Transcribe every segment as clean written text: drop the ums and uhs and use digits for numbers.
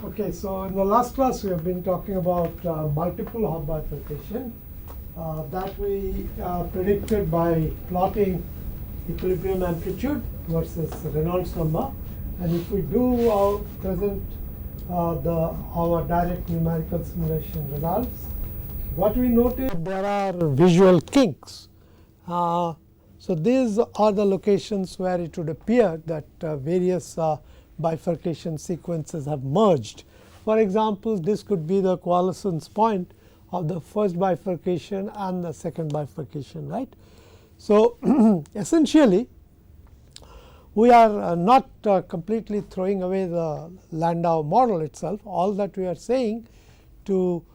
Okay, so in the last class we have been talking about multiple Hopf bifurcation that we predicted by plotting equilibrium amplitude versus Reynolds number, and if we do our present our direct numerical simulation results, what we notice there are visual kinks. So these are the locations where it would appear that various bifurcation sequences have merged. For example, this could be the coalescence point of the first bifurcation and the second bifurcation, right. So essentially we are not completely throwing away the Landau model itself. All that we are saying, to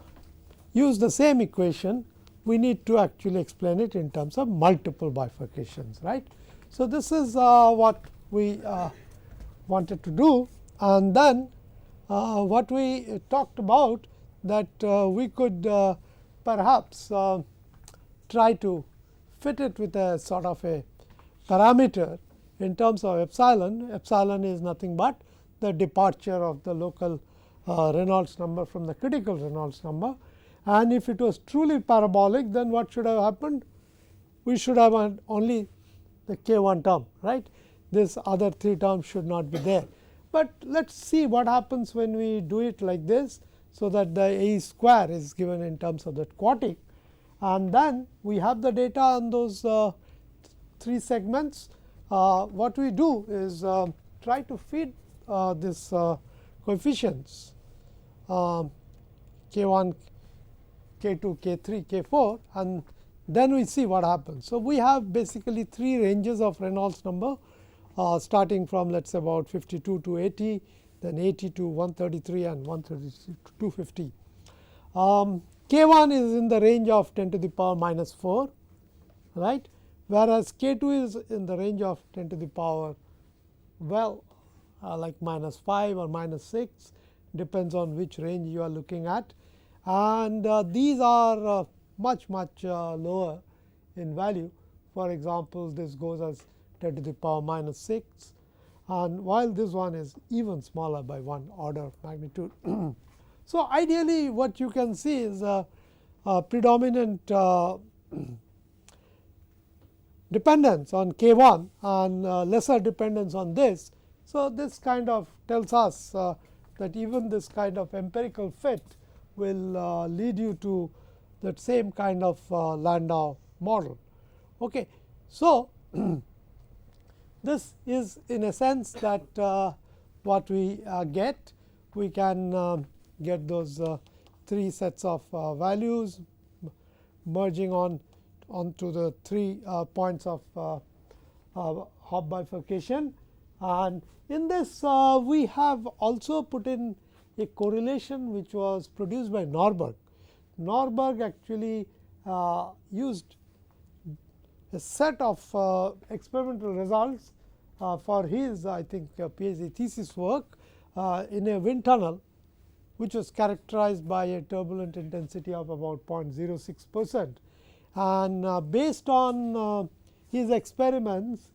use the same equation, we need to actually explain it in terms of multiple bifurcations, right. So this is what we wanted to do, and then what we talked about, that we could perhaps try to fit it with a sort of a parameter in terms of epsilon. Epsilon is nothing but the departure of the local Reynolds number from the critical Reynolds number, and if it was truly parabolic, then what should have happened? We should have only the k1 term, right. This other 3 terms should not be there. But let us see what happens when we do it like this, so that the A square is given in terms of that quartic, and then we have the data on those 3 segments. What we do is try to feed this coefficients k1, k2, k3, k4, and then we see what happens. So we have basically 3 ranges of Reynolds number, starting from let us say about 52 to 80, then 80 to 133 and 133 to 250. K1 is in the range of 10 to the power minus 4, right, whereas K2 is in the range of 10 to the power like minus 5 or minus 6, depends on which range you are looking at, and these are much lower in value. For example, this goes as 10 to the power minus 6, and while this one is even smaller by 1 order of magnitude. So ideally what you can see is a predominant dependence on k1 and lesser dependence on this. So this kind of tells us that even this kind of empirical fit will lead you to that same kind of Landau model. Okay. So this is in a sense that what we get. We can get those 3 sets of values merging onto the 3 points of Hopf bifurcation, and in this we have also put in a correlation which was produced by Norberg. Norberg actually used a set of experimental results for his, I think, PhD thesis work in a wind tunnel, which was characterized by a turbulent intensity of about 0.06%. And based on his experiments,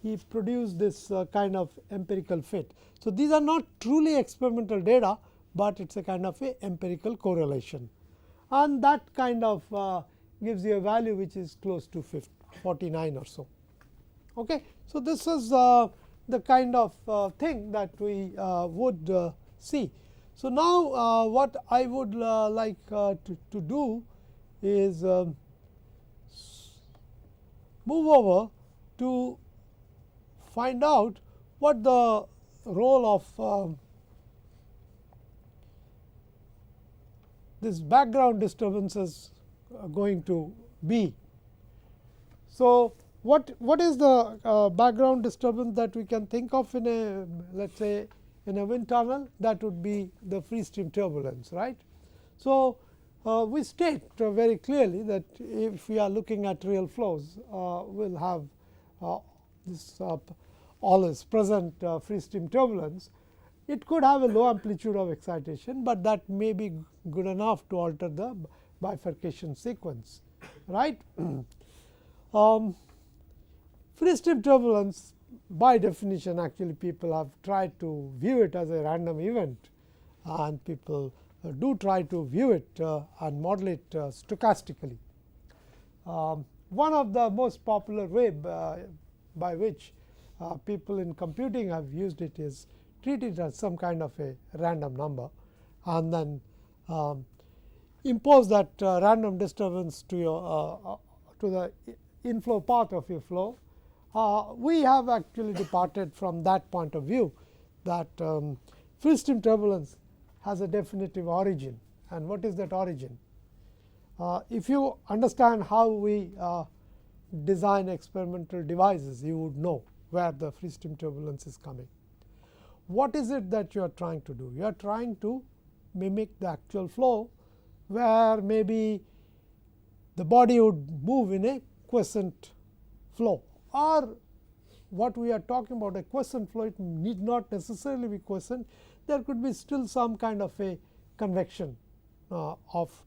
he produced this kind of empirical fit. So these are not truly experimental data, but it is a kind of a empirical correlation, and that kind of gives you a value which is close to 49 or so. Okay. So this is the kind of thing that we would see. So now what I would like to do is move over to find out what the role of this background disturbances are going to be. So what is the background disturbance that we can think of in a, let us say, in a wind tunnel? That would be the free stream turbulence, right. So we state very clearly that if we are looking at real flows, we will have this always present free stream turbulence. It could have a low amplitude of excitation, but that may be good enough to alter the bifurcation sequence, right. Free stream turbulence, by definition, actually people have tried to view it as a random event, and people do try to view it and model it stochastically. One of the most popular way by which people in computing have used it is treat it as some kind of a random number, and then impose that random disturbance to your to the inflow path of your flow. We have actually departed from that point of view, that free stream turbulence has a definitive origin. And what is that origin? If you understand how we design experimental devices, you would know where the free stream turbulence is coming. What is it that you are trying to do? You are trying to mimic the actual flow, where maybe the body would move in a quiescent flow, or what we are talking about a quiescent flow, it need not necessarily be quiescent. There could be still some kind of a convection of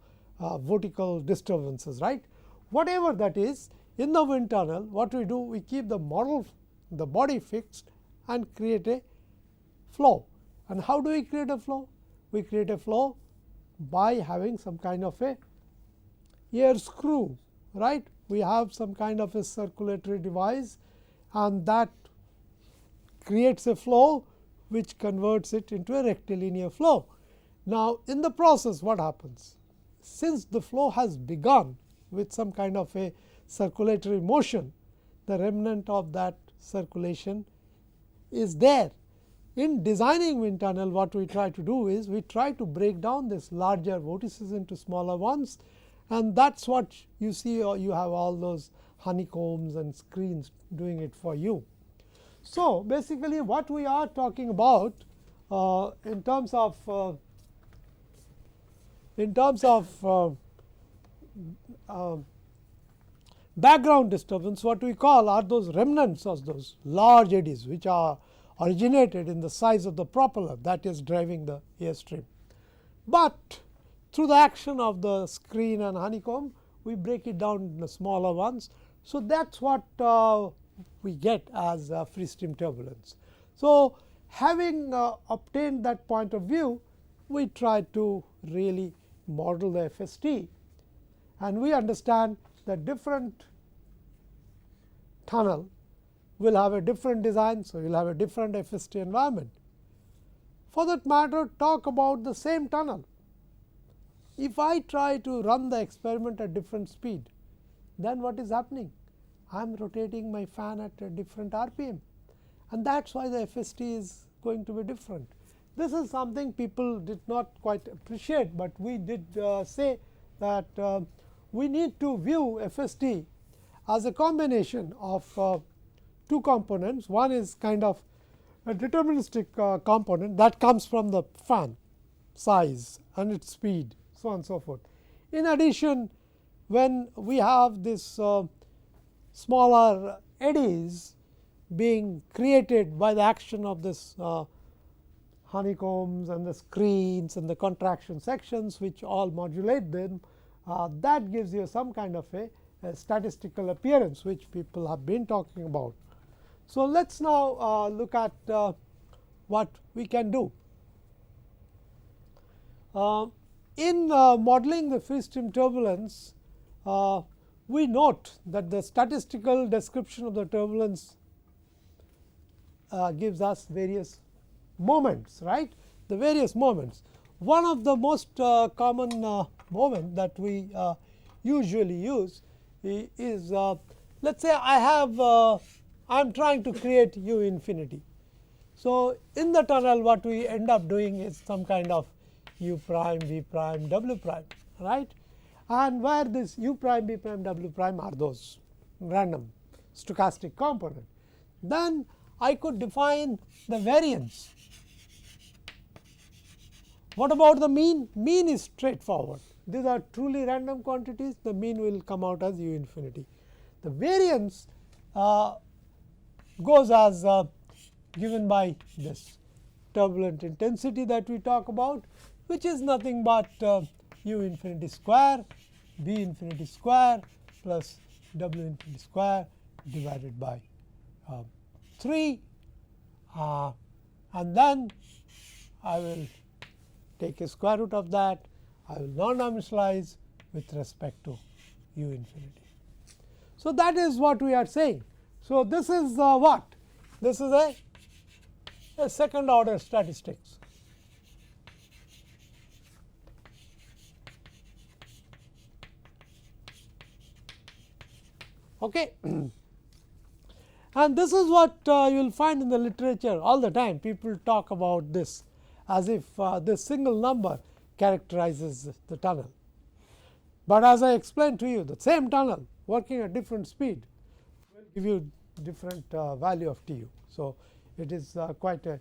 vertical disturbances, right. Whatever that is, in the wind tunnel, what we do, we keep the model, the body fixed and create a flow. And how do we create a flow? We create a flow by having some kind of a air screw, right. We have some kind of a circulatory device, and that creates a flow which converts it into a rectilinear flow. Now, in the process, what happens? Since the flow has begun with some kind of a circulatory motion, the remnant of that circulation is there. In designing wind tunnel, what we try to do is we try to break down this larger vortices into smaller ones, and that is what you see. You have all those honeycombs and screens doing it for you. So, basically what we are talking about in terms of background disturbance, what we call are those remnants of those large eddies which are originated in the size of the propeller that is driving the airstream. But through the action of the screen and honeycomb, we break it down into smaller ones. So, that is what we get as free stream turbulence. So, having obtained that point of view, we try to really model the FST, and we understand that different tunnel will have a different design. So, you will have a different FST environment. For that matter, talk about the same tunnel. If I try to run the experiment at different speed, then what is happening? I am rotating my fan at a different RPM, and that is why the FST is going to be different. This is something people did not quite appreciate, but we did say that we need to view FST as a combination of two components. One is kind of a deterministic component that comes from the fan size and its speed, so on and so forth. In addition, when we have this smaller eddies being created by the action of this honeycombs and the screens and the contraction sections, which all modulate them, that gives you some kind of a statistical appearance which people have been talking about. So, let us now look at what we can do. In modeling the free stream turbulence, we note that the statistical description of the turbulence gives us various moments, right. The various moments. One of the most common moment that we usually use is let us say I am trying to create u infinity. So, in the tunnel what we end up doing is some kind of u prime, v prime, w prime, right, and where this u prime, v prime, w prime are those random stochastic component. Then I could define the variance. What about the mean? Mean is straightforward. These are truly random quantities. The mean will come out as u infinity. The variance goes as given by this turbulent intensity that we talk about, which is nothing but u infinity square, v infinity square plus w infinity square divided by 3, and then I will take a square root of that. I will non-dimensionalize with respect to u infinity. So, that is what we are saying. So, this is what? This is a second order statistics. Okay. And this is what you will find in the literature all the time. People talk about this as if this single number characterizes the tunnel. But as I explained to you, the same tunnel working at different speed will give you different value of Tu. So, it is quite a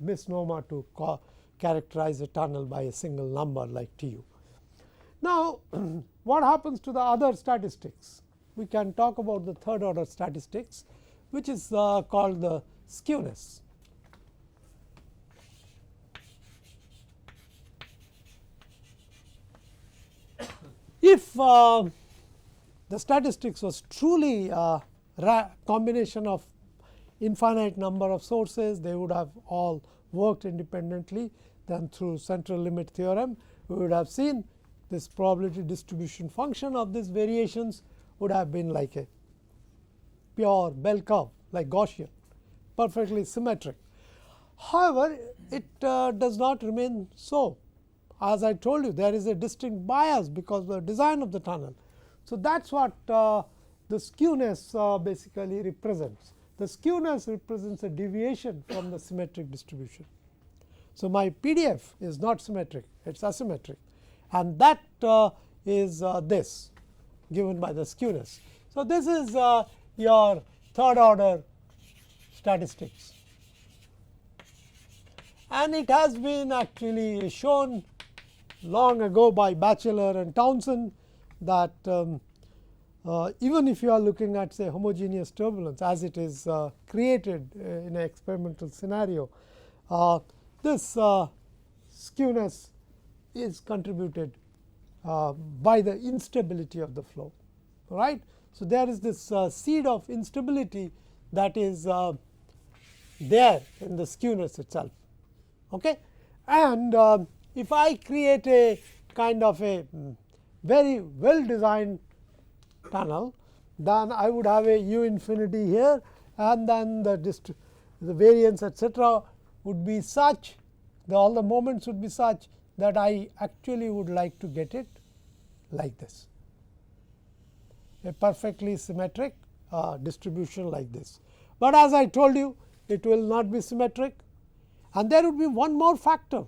misnomer to characterize a tunnel by a single number like Tu. Now, what happens to the other statistics? We can talk about the third order statistics, which is called the skewness. If the statistics was truly a combination of infinite number of sources, they would have all worked independently. Then through central limit theorem, we would have seen this probability distribution function of these variations would have been like a pure bell curve, like Gaussian, perfectly symmetric. However, it does not remain so. As I told you, there is a distinct bias because of the design of the tunnel. So, that is what the skewness basically represents. The skewness represents a deviation from the symmetric distribution. So, my PDF is not symmetric, it is asymmetric, and that is this given by the skewness. So, this is your third order statistics, and it has been actually shown long ago by Batchelor and Townsend that even if you are looking at say homogeneous turbulence as it is created in an experimental scenario, this skewness is contributed by the instability of the flow, right. So, there is this seed of instability that is there in the skewness itself. Okay. And if I create a kind of a very well designed tunnel, then I would have a u infinity here, and then the variance etcetera would be such, all the moments would be such that I actually would like to get it like this, a perfectly symmetric distribution like this. But as I told you, it will not be symmetric, and there would be one more factor,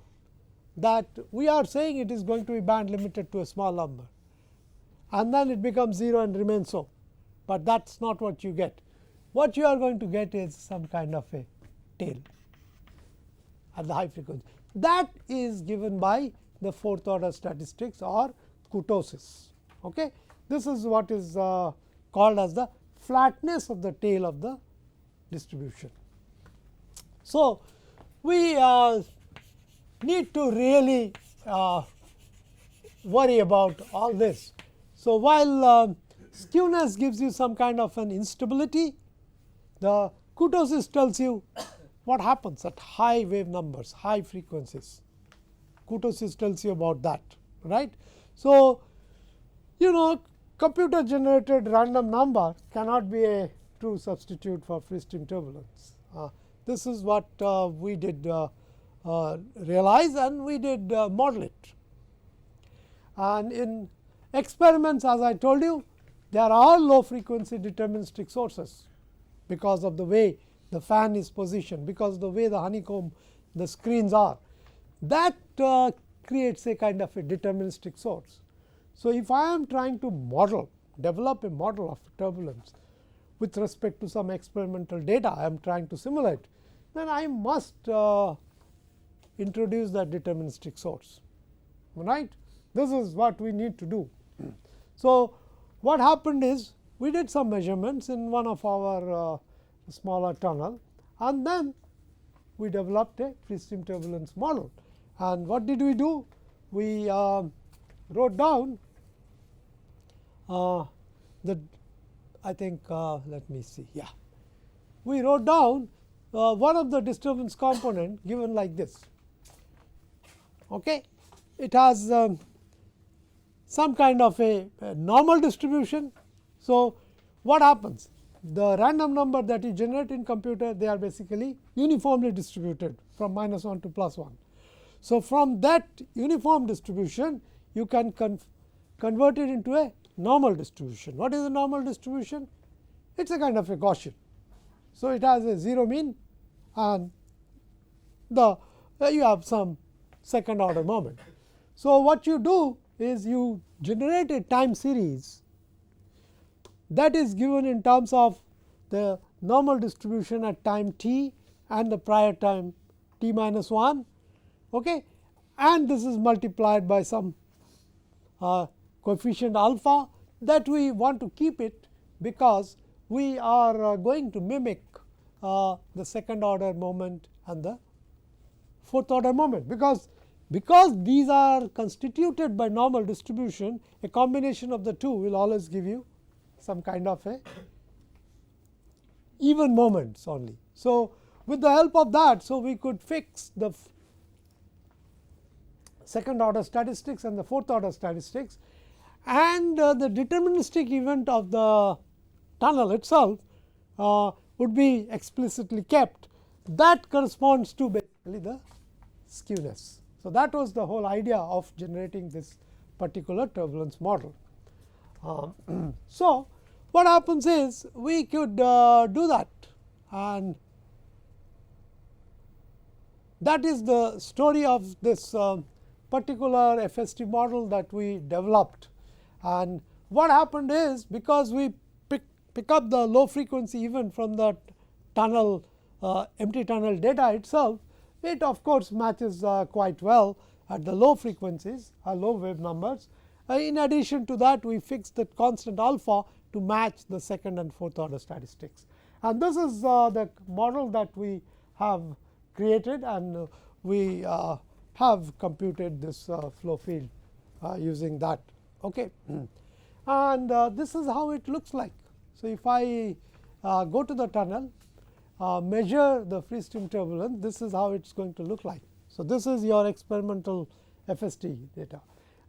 that we are saying it is going to be band limited to a small number, and then it becomes 0 and remains so, but that is not what you get. What you are going to get is some kind of a tail at the high frequency. That is given by the fourth order statistics or kurtosis. Okay. This is what is called as the flatness of the tail of the distribution. So, we need to really worry about all this. So, while skewness gives you some kind of an instability, the kurtosis tells you what happens at high wave numbers, high frequencies. Kurtosis tells you about that, right. So, you know, computer generated random number cannot be a true substitute for free stream turbulence. This is what we did realize, and we did model it. And in experiments, as I told you, there are all low frequency deterministic sources because of the way the fan is positioned, because of the way the honeycomb, the screens are. That creates a kind of a deterministic source. So, if I am trying to model, develop a model of turbulence with respect to some experimental data I am trying to simulate, then I must introduce that deterministic source, right. This is what we need to do. So, what happened is we did some measurements in one of our smaller tunnel, and then we developed a free stream turbulence model. And what did we do? We wrote down I think let me see, yeah, we wrote down one of the disturbance component given like this. Okay. It has some kind of a normal distribution. So, what happens? The random number that you generate in computer, they are basically uniformly distributed from -1 to +1. So, from that uniform distribution, you can convert it into a normal distribution. What is a normal distribution? It is a kind of a Gaussian. So, it has a 0 mean and you have some second order moment. So, what you do is you generate a time series that is given in terms of the normal distribution at time t and the prior time t minus 1, okay, and this is multiplied by some coefficient alpha that we want to keep it, because we are going to mimic the second order moment and the fourth order moment, because these are constituted by normal distribution, a combination of the two will always give you some kind of a even moments only. So, with the help of that, so we could fix the second order statistics and the fourth order statistics, and the deterministic event of the tunnel itself would be explicitly kept. That corresponds to basically the skewness. So, that was the whole idea of generating this particular turbulence model. So, what happens is we could do that, and that is the story of this particular FST model that we developed. And what happened is, because we pick up the low frequency event from the tunnel empty tunnel data itself, it of course matches quite well at the low frequencies, low wave numbers. In addition to that, we fixed the constant alpha to match the second and fourth order statistics. And this is the model that we have created, and we have computed this flow field using that. Okay. And this is how it looks like. So, if I go to the tunnel, measure the free stream turbulence, this is how it is going to look like. So, this is your experimental FST data,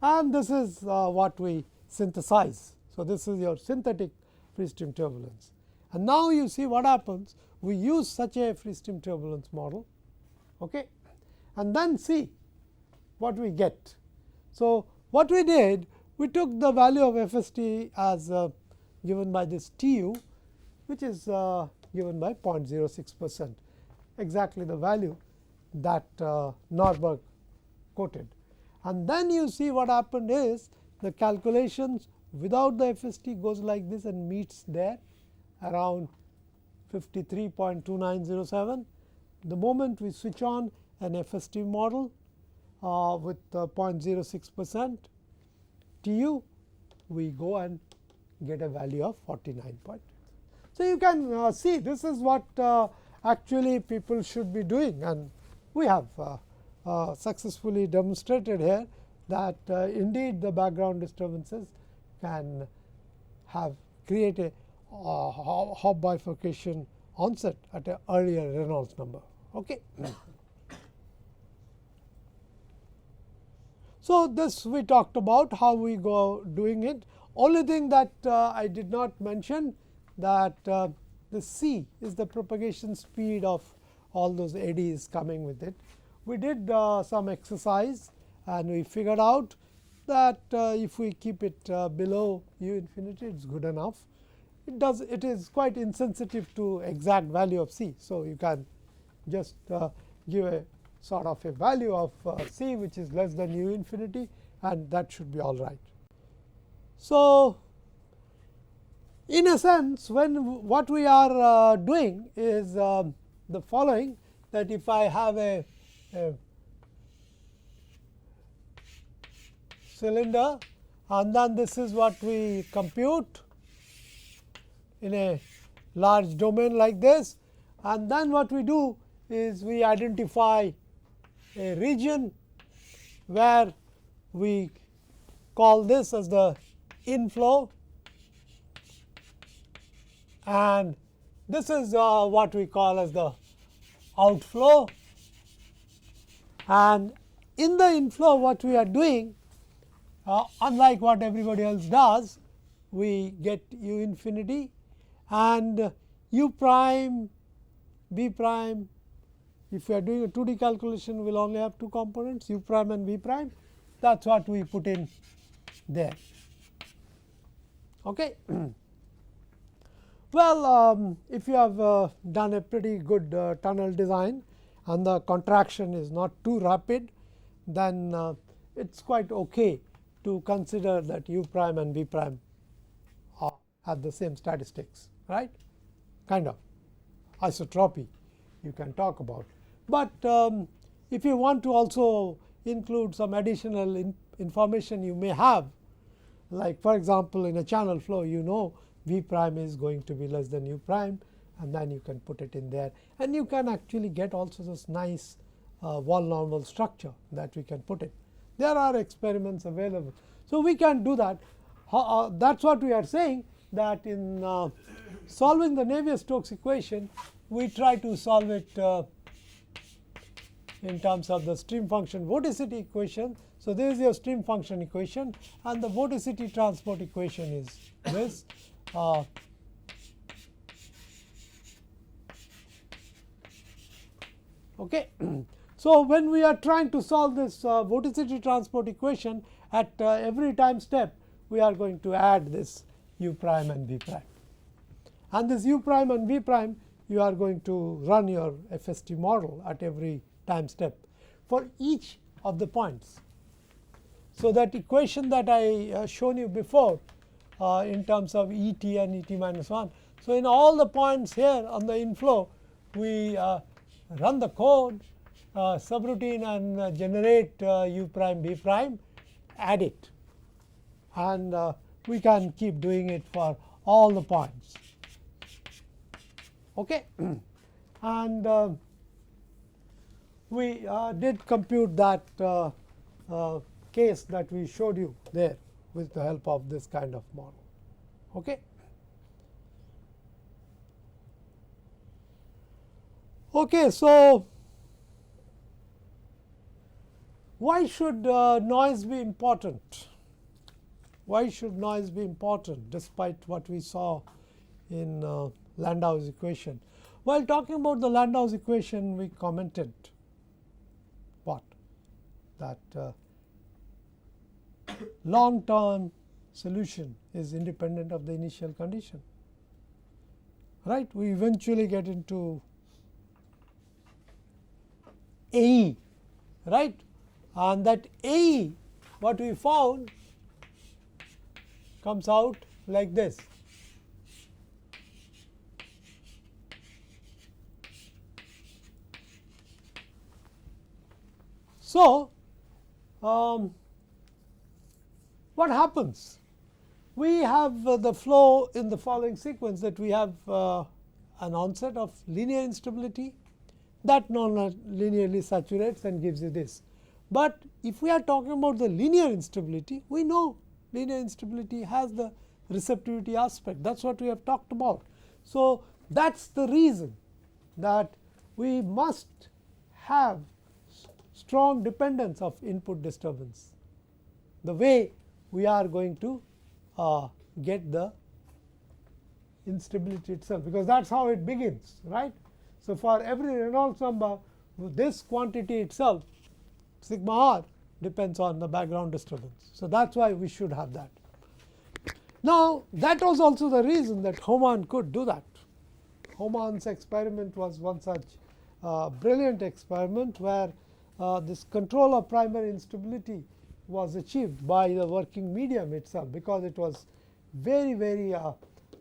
and this is what we synthesize. So, this is your synthetic free stream turbulence. And now, you see what happens, we use such a free stream turbulence model, okay, and then see what we get. So, what we did, we took the value of FST as given by this Tu, which is given by 0.06%, exactly the value that Norberg quoted. And then you see what happened is, the calculations without the FST goes like this and meets there around 53.2907. The moment we switch on an FST model with 0.06% Tu, we go and get a value of 49. So, you can see this is what actually people should be doing, and we have successfully demonstrated here that indeed the background disturbances can create a Hopf bifurcation onset at an earlier Reynolds number. Okay. So, this we talked about how we go doing it. Only thing that I did not mention, that the c is the propagation speed of all those eddies coming with it. We did some exercise and we figured out that if we keep it below u infinity, it is good enough. It is quite insensitive to exact value of c. So, you can just give a sort of a value of c which is less than u infinity, and that should be all right. So, in a sense, what we are doing is the following, that if I have a cylinder, and then this is what we compute in a large domain like this, and then what we do is we identify a region where we call this as the inflow, and this is what we call as the outflow, and in the inflow what we are doing, unlike what everybody else does, we get u infinity and u prime b prime. If we are doing a 2D calculation, we will only have two components, u prime and v prime. That is what we put in there. Okay. Well, if you have done a pretty good tunnel design and the contraction is not too rapid, then it is quite okay to consider that u prime and v prime have the same statistics, right, kind of isotropy you can talk about. But if you want to also include some additional information you may have, like for example, in a channel flow, you know v prime is going to be less than u prime, and then you can put it in there, and you can actually get also this nice wall normal structure that we can put it. There are experiments available. So, we can do that. That is what we are saying, that in solving the Navier-Stokes equation, we try to solve it in terms of the stream function vorticity equation. So, this is your stream function equation, and the vorticity transport equation is this. Okay. So, when we are trying to solve this vorticity transport equation, at every time step we are going to add this u prime and v prime, and this u prime and v prime you are going to run your FST model at every time step for each of the points. So, that equation that I shown you before in terms of E t and E t minus 1. So, in all the points here on the inflow, we run the code subroutine and generate u prime b prime, add it, and we can keep doing it for all the points. Okay. And we did compute that case that we showed you there with the help of this kind of model. Okay. Okay, so why should noise be important? Why should noise be important despite what we saw in Landau's equation? While talking about the Landau's equation, we commented what? That long term solution is independent of the initial condition, right. We eventually get into AE, right, and that AE what we found comes out like this. So, what happens? We have the flow in the following sequence, that we have an onset of linear instability that non-linearly saturates and gives you this. But if we are talking about the linear instability, we know linear instability has the receptivity aspect. That is what we have talked about. So, that is the reason that we must have strong dependence of input disturbance, the way we are going to get the instability itself, because that is how it begins, right. So, for every Reynolds number, this quantity itself sigma r depends on the background disturbance. So, that is why we should have that. Now, that was also the reason that Hohmann could do that. Hohmann's experiment was one such brilliant experiment, where this control of primary instability was achieved by the working medium itself, because it was very, very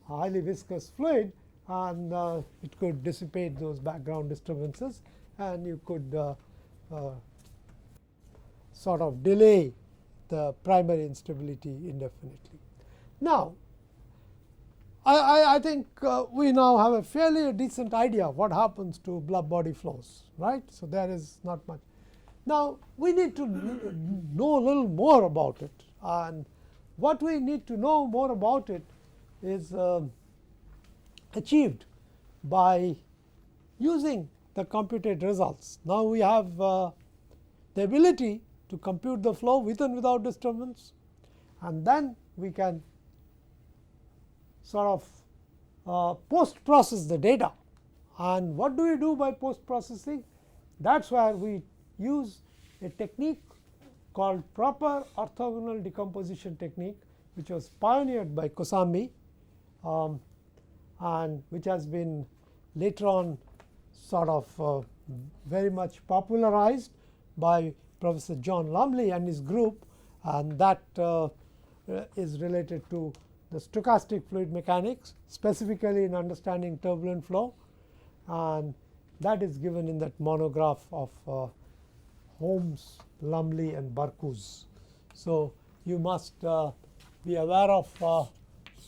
highly viscous fluid, and it could dissipate those background disturbances, and you could sort of delay the primary instability indefinitely. Now, I think we now have a fairly decent idea of what happens to blob body flows, right. So, there is not much. Now, we need to know a little more about it, and what we need to know more about it is achieved by using the computed results. Now, we have the ability to compute the flow with and without disturbance, and then we can sort of post process the data. And what do we do by post processing? That is where we use a technique called proper orthogonal decomposition technique, which was pioneered by Kosambi, and which has been later on sort of very much popularized by Professor John Lumley and his group, and that is related to the stochastic fluid mechanics, specifically in understanding turbulent flow, and that is given in that monograph of Holmes, Lumley and Barkous. So, you must be aware of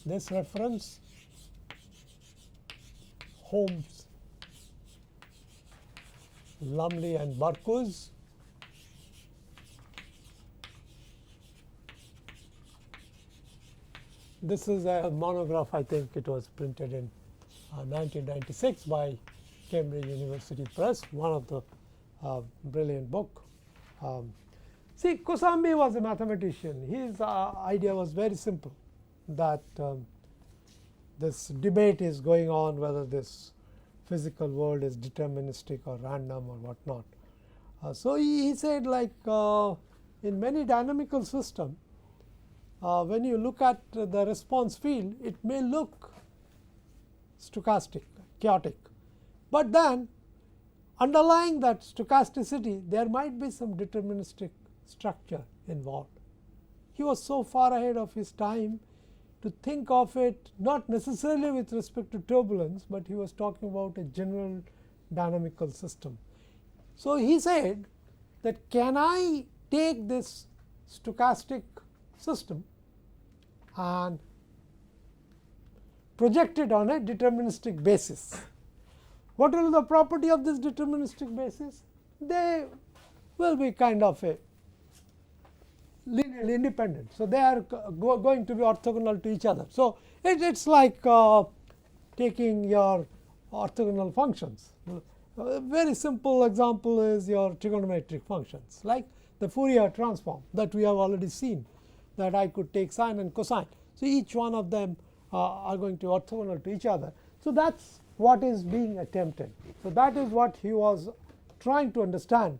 this reference, Holmes, Lumley and Barkous. This is a monograph, I think it was printed in 1996 by Cambridge University Press, one of the brilliant book. See, Kosambi was a mathematician. His idea was very simple, that this debate is going on whether this physical world is deterministic or random or whatnot. So he said, like in many dynamical systems, when you look at the response field, it may look stochastic, chaotic, but then underlying that stochasticity, there might be some deterministic structure involved. He was so far ahead of his time to think of it not necessarily with respect to turbulence, but he was talking about a general dynamical system. So he said that, can I take this stochastic system and project it on a deterministic basis? What will be the property of this deterministic basis? They will be kind of a linearly independent. So, they are going to be orthogonal to each other. So, it is like taking your orthogonal functions. A very simple example is your trigonometric functions, like the Fourier transform that we have already seen, that I could take sine and cosine. So, each one of them are going to be orthogonal to each other. So, that is what is being attempted. So, that is what he was trying to understand,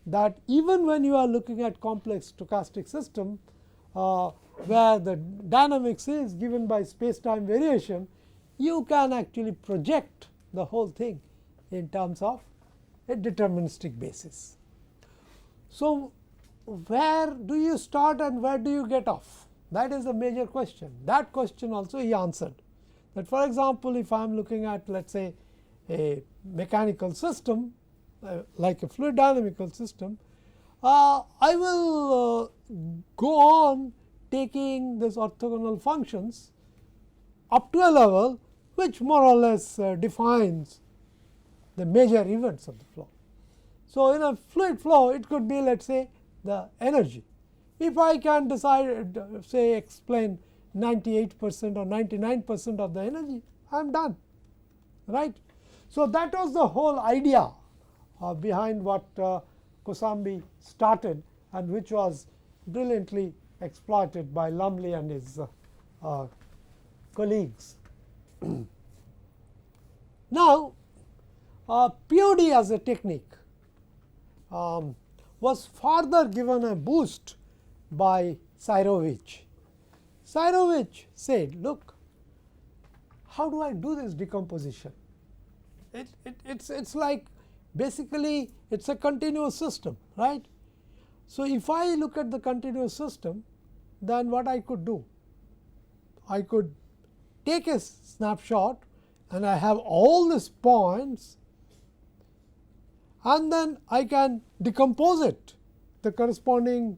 that even when you are looking at complex stochastic system where the dynamics is given by space-time variation, you can actually project the whole thing in terms of a deterministic basis. So, where do you start and where do you get off? That is a major question. That question also he answered, that for example, if I am looking at, let us say, a mechanical system like a fluid dynamical system, I will go on taking this orthogonal functions up to a level which more or less defines the major events of the flow. So, in a fluid flow, it could be, let us say, the energy. If I can decide, say, explain 98% or 99% of the energy, I am done, right. So, that was the whole idea behind what Kosambi started, and which was brilliantly exploited by Lumley and his colleagues. Now, POD as a technique was further given a boost by Cyrovich. Cyrovich said, look, how do I do this decomposition? It's like basically it is a continuous system, right. So, if I look at the continuous system, then what I could do? I could take a snapshot and I have all these points, and then I can decompose it, the corresponding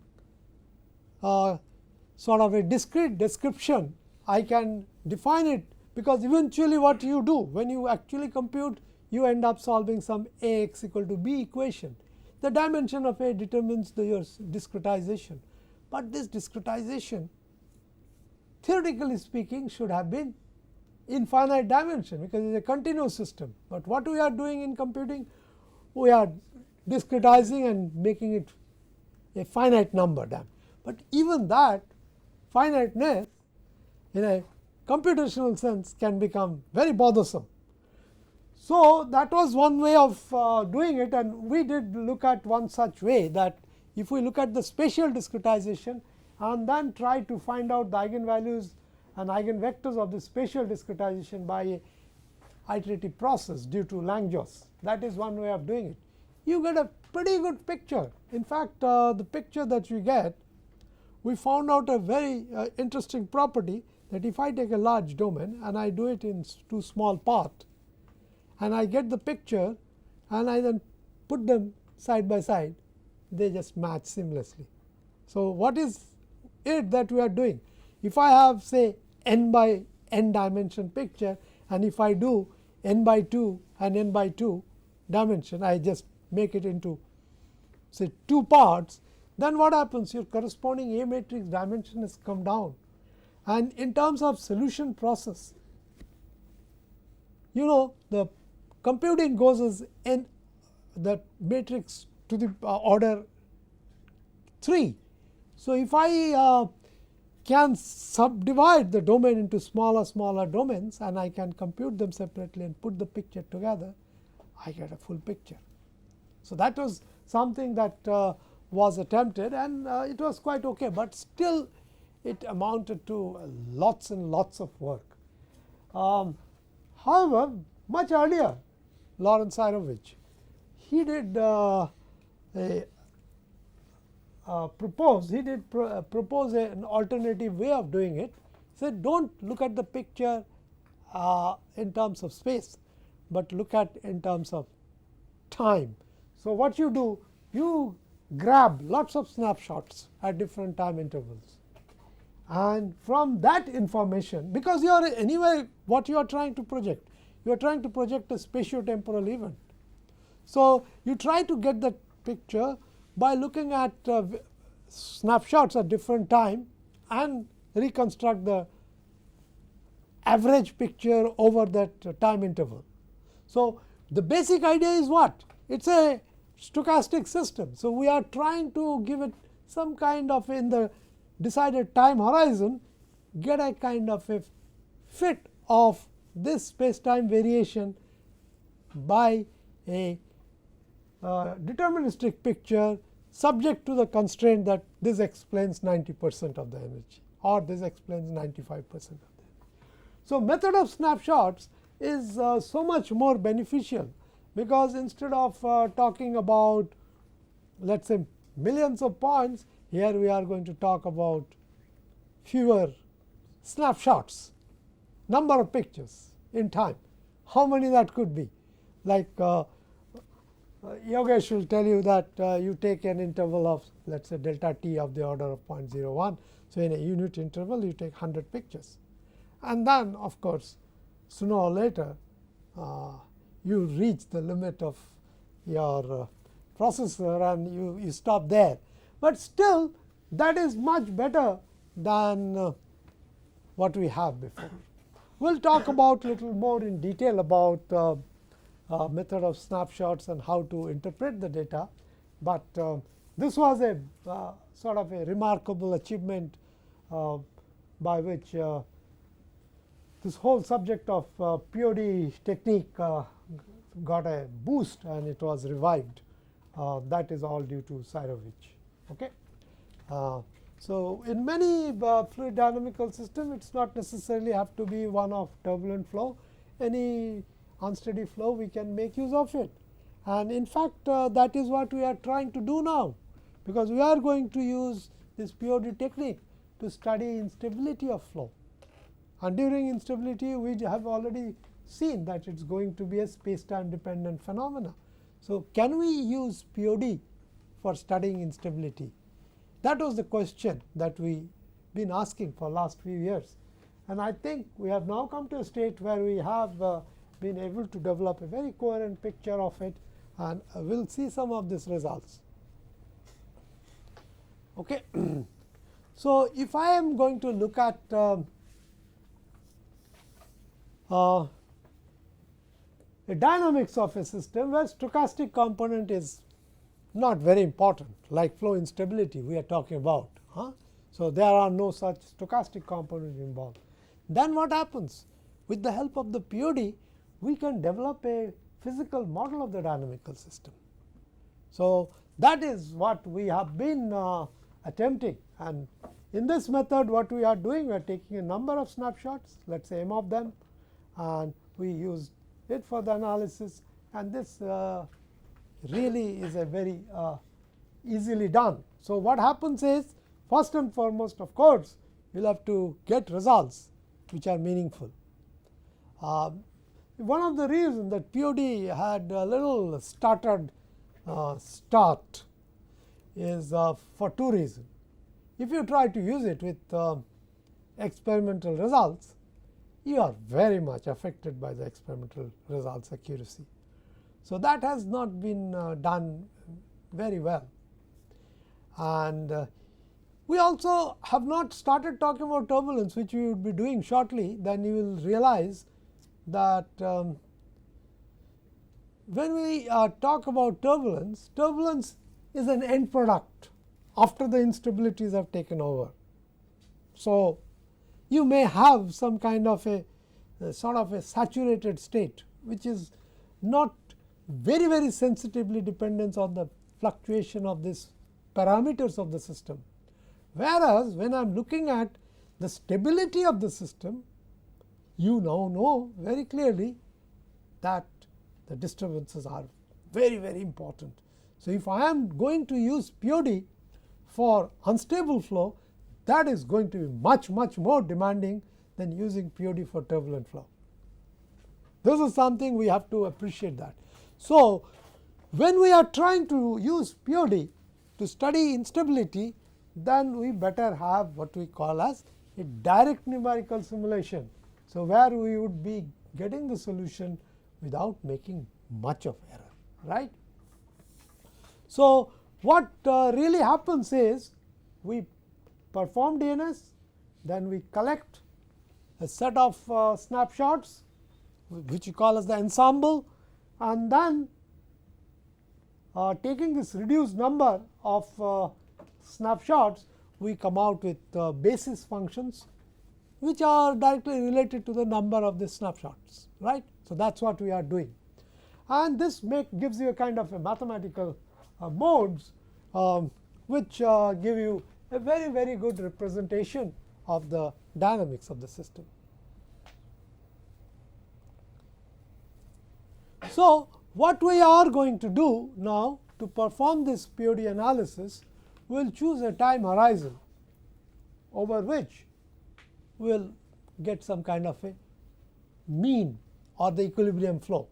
sort of a discrete description. I can define it, because eventually what you do when you actually compute, you end up solving some A x equal to b equation. The dimension of A determines your discretization, but this discretization, theoretically speaking, should have been infinite dimension, because it is a continuous system. But what we are doing in computing, we are discretizing and making it a finite number then. But even that finiteness in a computational sense can become very bothersome. So, that was one way of doing it, and we did look at one such way, that if we look at the spatial discretization and then try to find out the eigenvalues and eigenvectors of the spatial discretization by a iterative process due to Langevin. That is one way of doing it. You get a pretty good picture. In fact, the picture that you get, we found out a very interesting property, that if I take a large domain and I do it in two small parts, and I get the picture and I then put them side by side, they just match seamlessly. So, what is it that we are doing? If I have, say, n by n dimension picture, and if I do n by 2 and n by 2 dimension, I just make it into, say, 2 parts, then what happens? Your corresponding A matrix dimension has come down, and in terms of solution process, the computing goes as n, the matrix to the order 3. So, if I can subdivide the domain into smaller domains, and I can compute them separately and put the picture together, I get a full picture. So, that was something that was attempted, and it was quite okay, but still it amounted to lots and lots of work. However, much earlier, Lawrence Irovich, he did propose an alternative way of doing it. He said, don't look at the picture in terms of space, but look at in terms of time. So, what you do, you grab lots of snapshots at different time intervals, and from that information, because you are anyway, what you are trying to project, you are trying to project a spatiotemporal event. So, you try to get that picture by looking at snapshots at different time and reconstruct the average picture over that time interval. So, the basic idea is what? It is a stochastic system. So, we are trying to give it some kind of, in the decided time horizon, get a kind of a fit of this space time variation by a deterministic picture, subject to the constraint that this explains 90% of the energy, or this explains 95% of the energy. So, method of snapshots is so much more beneficial, because instead of talking about, let us say, millions of points, here we are going to talk about fewer snapshots, number of pictures in time, how many that could be. Like Yogesh will tell you that you take an interval of, let us say, delta t of the order of 0.01. So, in a unit interval you take 100 pictures, and then of course, sooner or later you reach the limit of your processor and you stop there. But still, that is much better than what we have before. We will talk about little more in detail about method of snapshots and how to interpret the data, but this was a sort of a remarkable achievement by which this whole subject of POD technique got a boost, and it was revived. That is all due to Irovich. Okay. So, in many fluid dynamical system, it is not necessarily have to be one of turbulent flow. Any unsteady flow, we can make use of it, and in fact that is what we are trying to do now, because we are going to use this POD technique to study instability of flow, and during instability we have already seen that it is going to be a space time dependent phenomena. So, can we use POD for studying instability? That was the question that we been asking for last few years, and I think we have now come to a state where we have been able to develop a very coherent picture of it, and we will see some of these results. Okay. So, if I am going to look at a dynamics of a system where stochastic component is not very important, like flow instability we are talking about. So, there are no such stochastic component involved. Then what happens? With the help of the POD, we can develop a physical model of the dynamical system. So, that is what we have been attempting, and in this method what we are doing, we are taking a number of snapshots, let us say m of them, and we use it for the analysis, and this really is a very easily done. So, what happens is, first and foremost, of course, you will have to get results which are meaningful. One of the reasons that POD had a little stuttered start is for two reasons. If you try to use it with experimental results, you are very much affected by the experimental results accuracy. So, that has not been done very well, and we also have not started talking about turbulence, which we would be doing shortly. Then you will realize that when we talk about turbulence, turbulence is an end product after the instabilities have taken over. So, you may have some kind of a sort of a saturated state, which is not very sensitively dependent on the fluctuation of these parameters of the system. Whereas, when I am looking at the stability of the system, you now know very clearly that the disturbances are very important. So, if I am going to use POD for unstable flow, that is going to be much more demanding than using POD for turbulent flow. This is something we have to appreciate that. So, when we are trying to use POD to study instability, then we better have what we call as a direct numerical simulation. So, where we would be getting the solution without making much of error, right. So, what really happens is, we perform DNS, then we collect a set of snapshots which we call as the ensemble, and then taking this reduced number of snapshots, we come out with basis functions which are directly related to the number of the snapshots, right. So, that is what we are doing, and this gives you a kind of a mathematical modes which give you a very good representation of the dynamics of the system. So, what we are going to do now to perform this POD analysis, we will choose a time horizon over which we will get some kind of a mean or the equilibrium flow,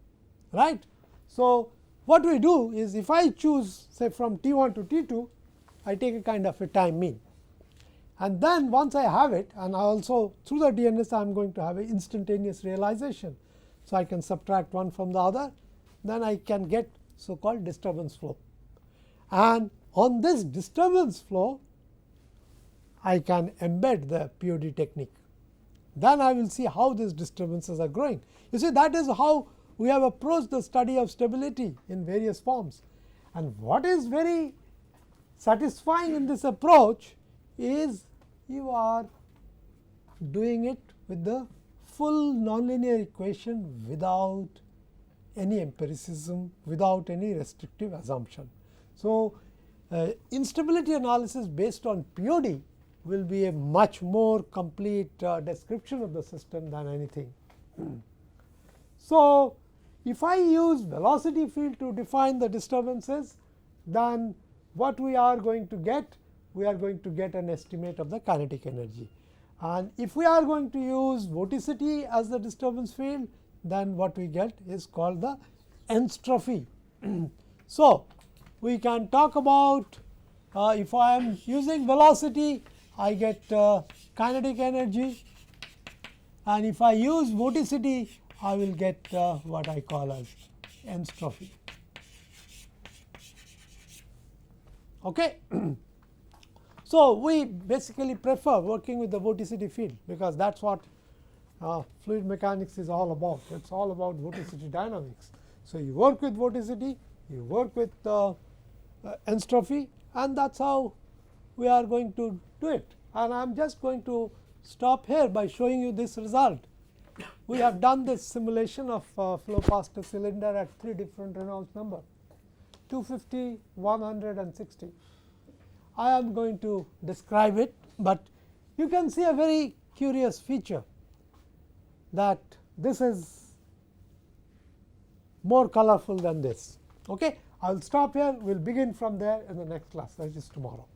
right. So, what we do is, if I choose say from T1 to T2, I take a kind of a time mean, and then once I have it, and also through the DNS I am going to have an instantaneous realization. So, I can subtract one from the other, then I can get so called disturbance flow, and on this disturbance flow I can embed the POD technique. Then I will see how these disturbances are growing. You see, that is how we have approached the study of stability in various forms, and what is very satisfying in this approach is you are doing it with the full nonlinear equation without any empiricism, without any restrictive assumption. So, instability analysis based on POD will be a much more complete description of the system than anything. So, if I use velocity field to define the disturbances, then what we are going to get? We are going to get an estimate of the kinetic energy, and if we are going to use vorticity as the disturbance field, then what we get is called the entropy. So, we can talk about if I am using velocity, I get kinetic energy, and if I use vorticity, I will get what I call as entropy. Okay. So, we basically prefer working with the vorticity field, because that is what fluid mechanics is all about. It is all about vorticity dynamics. So, you work with vorticity, you work with entropy, and that is how we are going to do it. And I am just going to stop here by showing you this result. We have done this simulation of flow past a cylinder at 3 different Reynolds number, 250, 100 and 60. I am going to describe it, but you can see a very curious feature, that this is more colorful than this. Okay? I will stop here. We will begin from there in the next class, that is tomorrow.